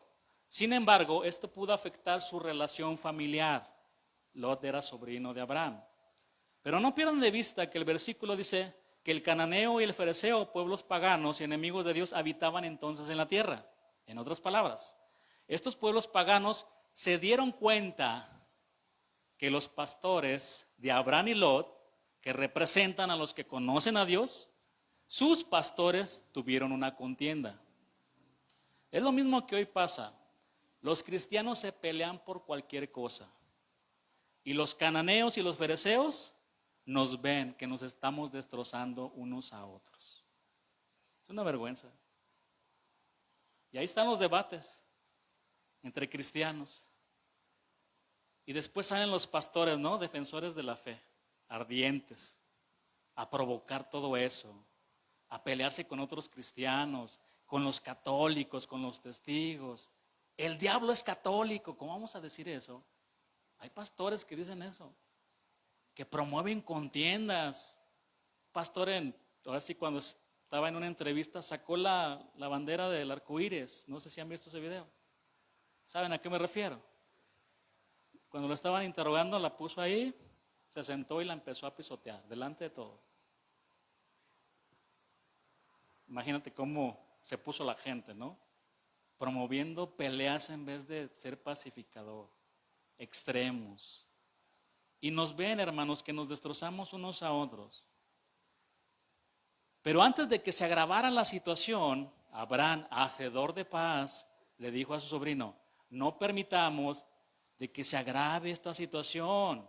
Sin embargo, esto pudo afectar su relación familiar. Lot era sobrino de Abraham. Pero no pierdan de vista que el versículo dice que el cananeo y el fereceo, pueblos paganos y enemigos de Dios, habitaban entonces en la tierra. En otras palabras, estos pueblos paganos se dieron cuenta que los pastores de Abraham y Lot, que representan a los que conocen a Dios, sus pastores tuvieron una contienda. Es lo mismo que hoy pasa. Los cristianos se pelean por cualquier cosa. Y los cananeos y los fereceos nos ven que nos estamos destrozando unos a otros. Es una vergüenza. Y ahí están los debates entre cristianos. Y después salen los pastores, ¿no? Defensores de la fe, ardientes, a provocar todo eso, a pelearse con otros cristianos, con los católicos, con los testigos. El diablo es católico, ¿cómo vamos a decir eso? Hay pastores que dicen eso, que promueven contiendas. Pastor, ahora sí, cuando estaba en una entrevista, sacó la bandera del arco iris. No sé si han visto ese video. ¿Saben a qué me refiero? Cuando lo estaban interrogando, la puso ahí, se sentó y la empezó a pisotear, delante de todo. Imagínate cómo se puso la gente, ¿no? Promoviendo peleas en vez de ser pacificador, extremos. Y nos ven, hermanos, que nos destrozamos unos a otros. Pero antes de que se agravara la situación, Abraham, hacedor de paz, le dijo a su sobrino: no permitamos de que se agrave esta situación,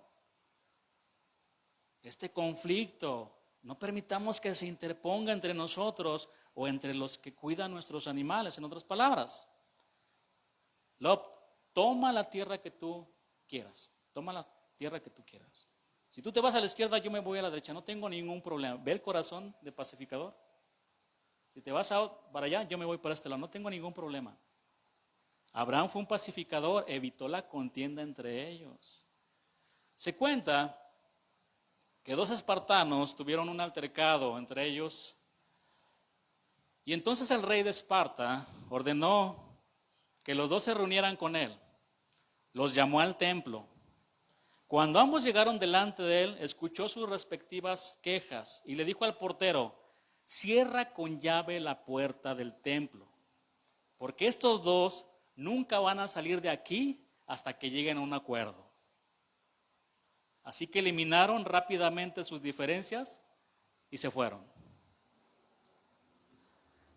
este conflicto. No permitamos que se interponga entre nosotros o entre los que cuidan nuestros animales. En otras palabras, Lot, toma la tierra que tú quieras. Toma la tierra que tú quieras. Si tú te vas a la izquierda, yo me voy a la derecha. No tengo ningún problema. ¿Ve el corazón de pacificador? Si te vas para allá, yo me voy para este lado. No tengo ningún problema. Abraham fue un pacificador, evitó la contienda entre ellos. Se cuenta que dos espartanos tuvieron un altercado entre ellos, y entonces el rey de Esparta ordenó que los dos se reunieran con él. Los llamó al templo. Cuando ambos llegaron delante de él, escuchó sus respectivas quejas y le dijo al portero: cierra con llave la puerta del templo, porque estos dos nunca van a salir de aquí hasta que lleguen a un acuerdo. Así que eliminaron rápidamente sus diferencias y se fueron.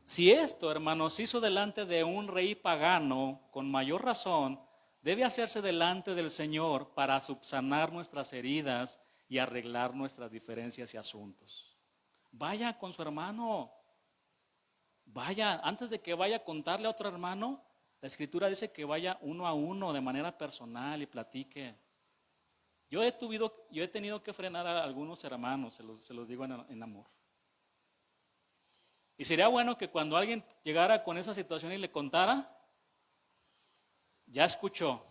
Si esto, hermanos, se hizo delante de un rey pagano, con mayor razón debe hacerse delante del Señor para subsanar nuestras heridas y arreglar nuestras diferencias y asuntos. Vaya con su hermano. Vaya, antes de que vaya a contarle a otro hermano, la Escritura dice que vaya uno a uno de manera personal y platique. Yo he tenido que frenar a algunos hermanos, se los digo en amor. Y sería bueno que cuando alguien llegara con esa situación y le contara, ya escuchó,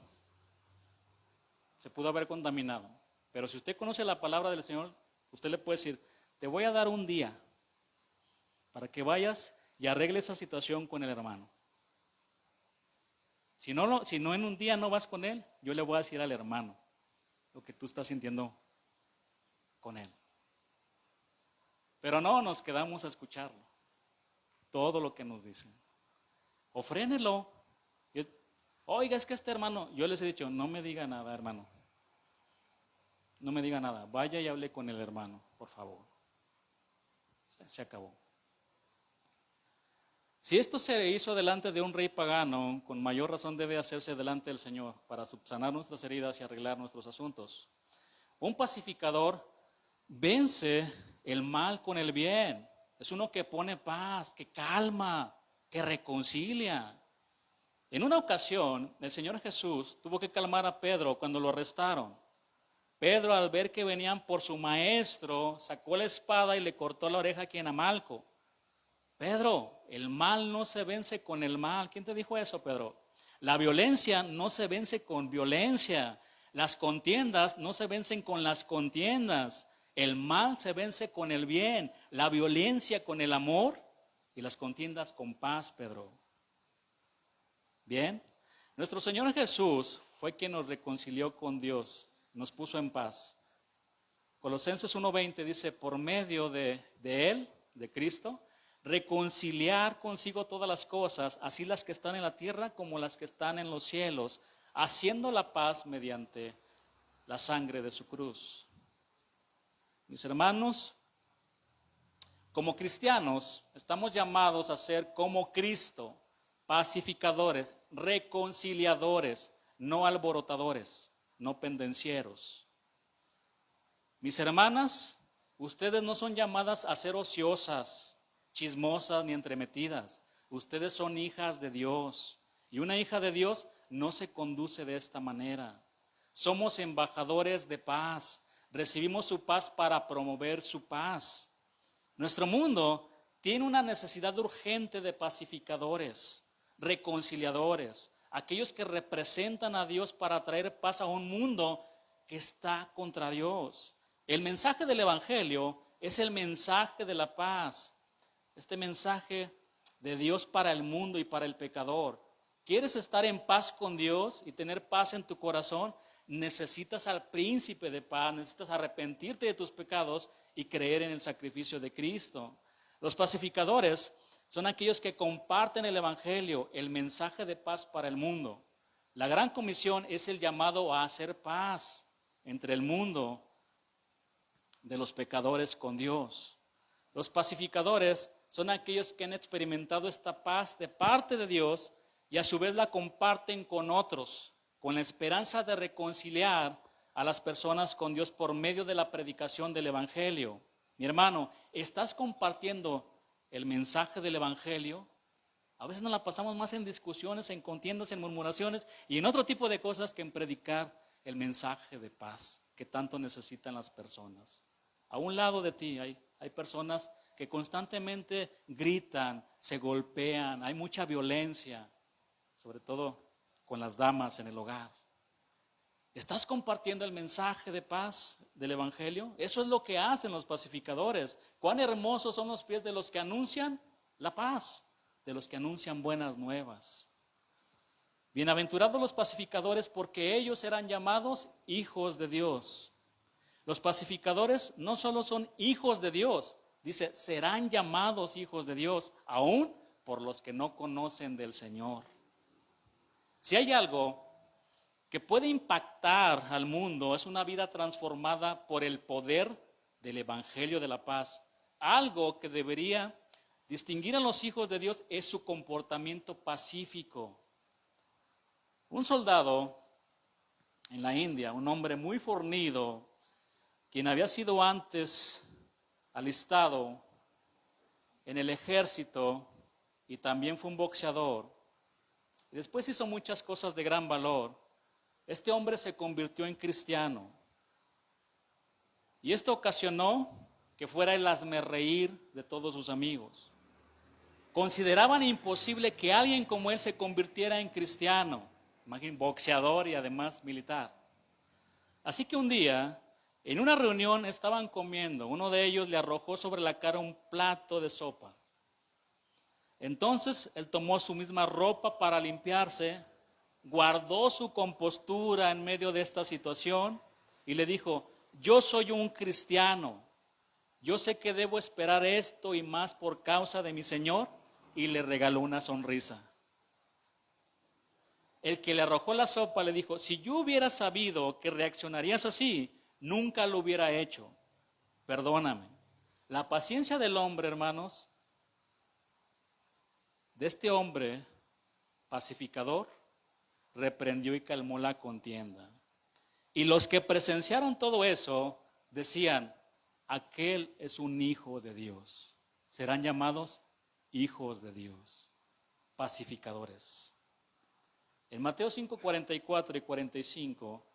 se pudo haber contaminado. Pero si usted conoce la palabra del Señor, usted le puede decir: te voy a dar un día para que vayas y arregle esa situación con el hermano. Si no en un día no vas con él, yo le voy a decir al hermano lo que tú estás sintiendo con él. Pero no nos quedamos a escucharlo, todo lo que nos dicen. O frénelo. Oiga, es que este hermano, yo les he dicho, no me diga nada, hermano. No me diga nada, vaya y hable con el hermano, por favor. Se acabó. Si esto se hizo delante de un rey pagano, con mayor razón debe hacerse delante del Señor para subsanar nuestras heridas y arreglar nuestros asuntos. Un pacificador vence el mal con el bien. Es uno que pone paz, que calma, que reconcilia. En una ocasión, el Señor Jesús tuvo que calmar a Pedro cuando lo arrestaron. Pedro, al ver que venían por su maestro, sacó la espada y le cortó la oreja aquí en Amalco. Pedro, el mal no se vence con el mal. ¿Quién te dijo eso, Pedro? La violencia no se vence con violencia. Las contiendas no se vencen con las contiendas. El mal se vence con el bien. La violencia con el amor y las contiendas con paz, Pedro. Bien, nuestro Señor Jesús fue quien nos reconcilió con Dios, nos puso en paz. Colosenses 1:20 dice, por medio de Él, de Cristo, reconciliar consigo todas las cosas, así las que están en la tierra como las que están en los cielos, haciendo la paz mediante la sangre de su cruz. Mis hermanos, como cristianos estamos llamados a ser como Cristo, pacificadores, reconciliadores, no alborotadores, no pendencieros. Mis hermanas, ustedes no son llamadas a ser ociosas, chismosas ni entremetidas. Ustedes son hijas de Dios y una hija de Dios no se conduce de esta manera. Somos embajadores de paz, recibimos su paz para promover su paz. Nuestro mundo tiene una necesidad urgente de pacificadores, reconciliadores, aquellos que representan a Dios para traer paz a un mundo que está contra Dios. El mensaje del Evangelio es el mensaje de la paz. Este mensaje de Dios para el mundo y para el pecador. ¿Quieres estar en paz con Dios y tener paz en tu corazón? Necesitas al príncipe de paz, necesitas arrepentirte de tus pecados y creer en el sacrificio de Cristo. Los pacificadores son aquellos que comparten el Evangelio, el mensaje de paz para el mundo. La gran comisión es el llamado a hacer paz entre el mundo de los pecadores con Dios. Los pacificadores son aquellos que han experimentado esta paz de parte de Dios y a su vez la comparten con otros, con la esperanza de reconciliar a las personas con Dios por medio de la predicación del Evangelio. Mi hermano, ¿estás compartiendo el mensaje del Evangelio? A veces nos la pasamos más en discusiones, en contiendas, en murmuraciones y en otro tipo de cosas que en predicar el mensaje de paz que tanto necesitan las personas. A un lado de ti hay personas que constantemente gritan, se golpean, hay mucha violencia, sobre todo con las damas en el hogar. ¿Estás compartiendo el mensaje de paz del Evangelio? Eso es lo que hacen los pacificadores. Cuán hermosos son los pies de los que anuncian la paz, de los que anuncian buenas nuevas. Bienaventurados los pacificadores, porque ellos serán llamados hijos de Dios. Los pacificadores no solo son hijos de Dios, dice, serán llamados hijos de Dios, aún por los que no conocen del Señor. Si hay algo que puede impactar al mundo, es una vida transformada por el poder del Evangelio de la paz. Algo que debería distinguir a los hijos de Dios es su comportamiento pacífico. Un soldado en la India, un hombre muy fornido, quien había sido antes alistado en el ejército y también fue un boxeador, y después hizo muchas cosas de gran valor. Este hombre se convirtió en cristiano y esto ocasionó que fuera el hazmerreír de todos sus amigos. Consideraban imposible que alguien como él se convirtiera en cristiano, imagínate, boxeador y además militar. Así que un día, en una reunión estaban comiendo, uno de ellos le arrojó sobre la cara un plato de sopa. Entonces él tomó su misma ropa para limpiarse, guardó su compostura en medio de esta situación y le dijo: yo soy un cristiano, yo sé que debo esperar esto y más por causa de mi Señor, y le regaló una sonrisa. El que le arrojó la sopa le dijo: si yo hubiera sabido que reaccionarías así, nunca lo hubiera hecho. Perdóname. La paciencia del hombre, hermanos, de este hombre pacificador, reprendió y calmó la contienda. Y los que presenciaron todo eso decían: aquel es un hijo de Dios. Serán llamados hijos de Dios, pacificadores. En Mateo 5, 44 y 45,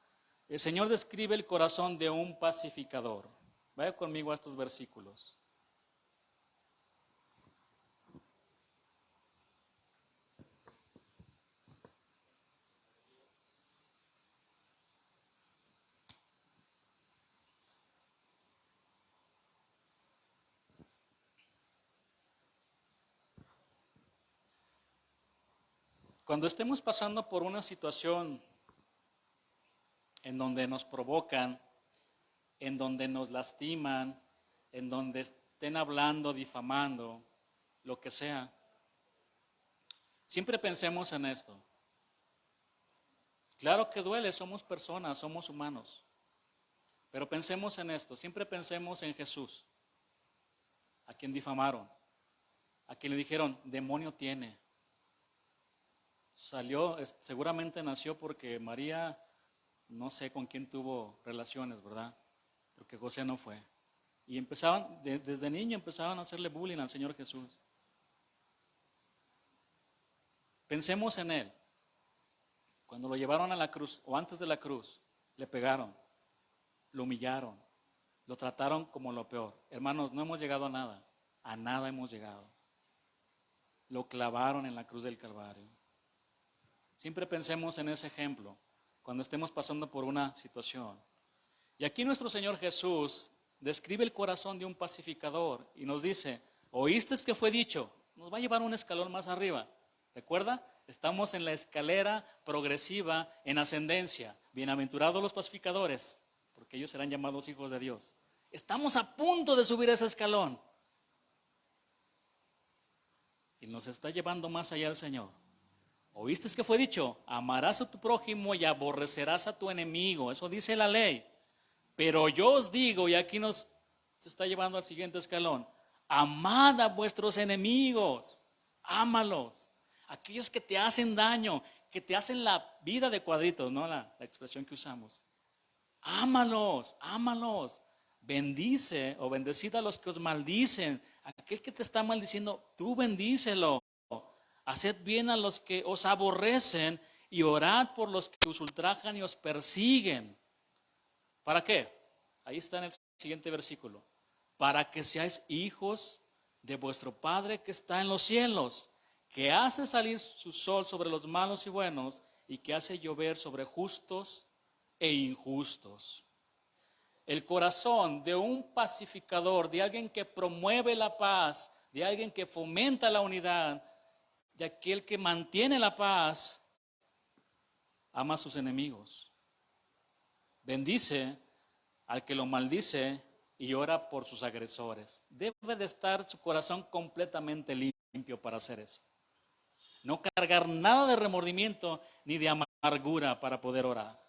el Señor describe el corazón de un pacificador. Vaya conmigo a estos versículos. Cuando estemos pasando por una situación en donde nos provocan, en donde nos lastiman, en donde estén hablando, difamando, lo que sea, siempre pensemos en esto. Claro que duele, somos personas, somos humanos, pero pensemos en esto, siempre pensemos en Jesús, a quien difamaron, a quien le dijeron: demonio tiene. Salió, seguramente nació porque María, no sé con quién tuvo relaciones, ¿verdad? Porque José no fue. Y empezaban, desde niño empezaban a hacerle bullying al Señor Jesús. Pensemos en Él. Cuando lo llevaron a la cruz, o antes de la cruz, le pegaron, lo humillaron, lo trataron como lo peor. Hermanos, no hemos llegado a nada hemos llegado. Lo clavaron en la cruz del Calvario. Siempre pensemos en ese ejemplo cuando estemos pasando por una situación. Y aquí nuestro Señor Jesús describe el corazón de un pacificador y nos dice: ¿oíste que fue dicho? Nos va a llevar un escalón más arriba. ¿Recuerda? Estamos en la escalera progresiva en ascendencia. Bienaventurados los pacificadores, porque ellos serán llamados hijos de Dios. Estamos a punto de subir ese escalón. Y nos está llevando más allá el Señor. ¿Oíste que fue dicho? Amarás a tu prójimo y aborrecerás a tu enemigo. Eso dice la ley. Pero yo os digo, y aquí nos está llevando al siguiente escalón: amad a vuestros enemigos, ámalos. Aquellos que te hacen daño, que te hacen la vida de cuadritos, ¿no? La expresión que usamos. Ámalos, ámalos. Bendice o bendecid a los que os maldicen. Aquel que te está maldiciendo, tú bendícelo. Haced bien a los que os aborrecen y orad por los que os ultrajan y os persiguen. ¿Para qué? Ahí está en el siguiente versículo. Para que seáis hijos de vuestro Padre que está en los cielos, que hace salir su sol sobre los malos y buenos y que hace llover sobre justos e injustos. El corazón de un pacificador, de alguien que promueve la paz, de alguien que fomenta la unidad, de aquel que mantiene la paz, ama a sus enemigos. Bendice al que lo maldice y ora por sus agresores. Debe de estar su corazón completamente limpio para hacer eso. No cargar nada de remordimiento ni de amargura para poder orar.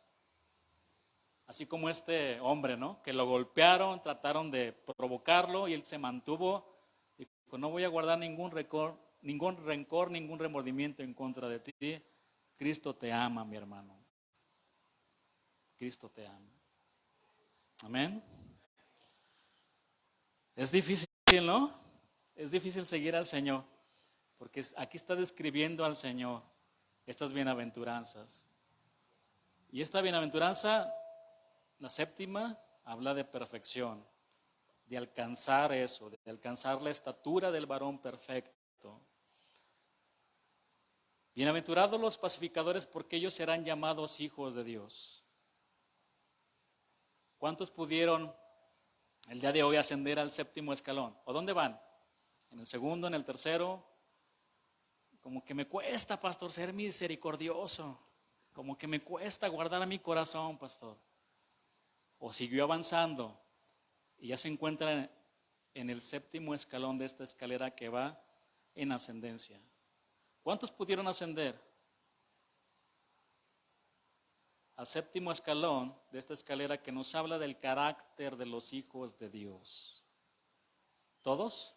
Así como este hombre, ¿no? Que lo golpearon, trataron de provocarlo y él se mantuvo. Dijo: no voy a guardar ningún rencor, ningún remordimiento en contra de ti. Cristo te ama, mi hermano. Cristo te ama. Amén. Es difícil, ¿no? Es difícil seguir al Señor, porque aquí está describiendo al Señor estas bienaventuranzas. Y esta bienaventuranza, la séptima, habla de perfección, de alcanzar eso, de alcanzar la estatura del varón perfecto. Bienaventurados los pacificadores, porque ellos serán llamados hijos de Dios. ¿Cuántos pudieron el día de hoy ascender al séptimo escalón? ¿O dónde van? ¿En el segundo, en el tercero? como que me cuesta, pastor, ser misericordioso, como que me cuesta guardar a mi corazón, pastor. O siguió avanzando y ya se encuentra en el séptimo escalón de esta escalera que va en ascendencia. ¿Cuántos pudieron ascender al séptimo escalón de esta escalera que nos habla del carácter de los hijos de Dios? ¿Todos?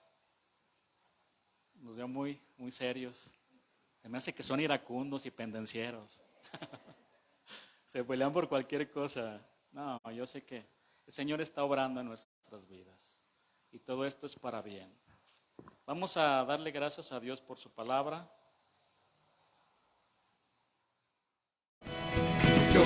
Nos veo muy serios. Se me hace que son iracundos y pendencieros. Se pelean por cualquier cosa. No, yo sé que el Señor está obrando en nuestras vidas. Y todo esto es para bien. Vamos a darle gracias a Dios por su palabra. Yo